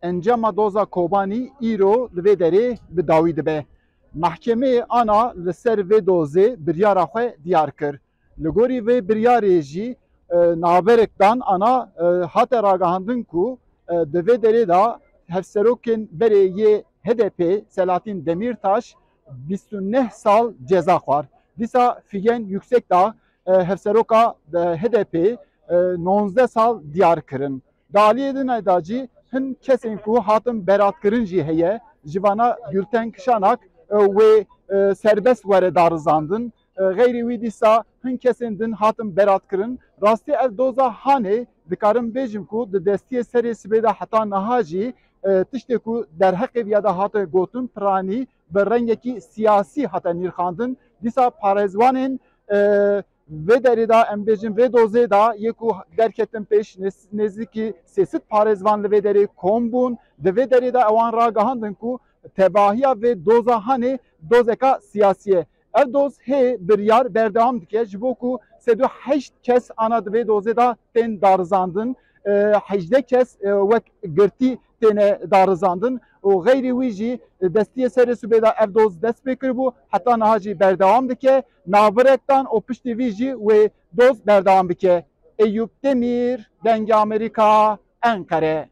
encama doza Kobani îro li vê derê bi dawî dibe. Mahkemeyê ana li ser vê dozê biryara xwe diyar kir. Li gorî vê biryarê jî naberekdan ana hate ragihandin ku di vê derê da hevserokên berê yê HDP Selahattin Demirtaş 29 sal ceza xwar. Dîsa Figen Yüksekdağ hevseroka HDP 19 sal diyar kirin. Daliyê din da cî hin kesên ku hatin beratkirin jî heye ji vana Gülten Kişanak wê serbest were darizandin. Geyrî wî dîsa hin kesên din hatin beratkirin. Rastî ev doza hanê dikarim bêjim ku di destiyê serê sibê de heta niha jî tiştê ku derheqê ya da hate gotin piranî bi rengekî siyasî hate nîrxandin. Dîsa parêzwanên vê derê da em bêjin vê dozê da yê ku derketin pêş nêzîkî sêsit parêzvan li vê derê kom bûn. Di vê derê da ewan ragihandin ku tebahiya vê doza hanê dozeka siyasî ye. Ev doz hê biryar berdewam dike ji bo ku 8 kes ana di vê dozê da tên darizandin. 18 kes wek girtî têne darizandin û geyrî wî jî destiyê serê Sûbê da ev doz dest pê kiribû heta niha jî berdewam dike. Navirekdan û piştî vî jî wê doz berdewam bike. Eyüp Demir, Dengê Amerîka, Enkere.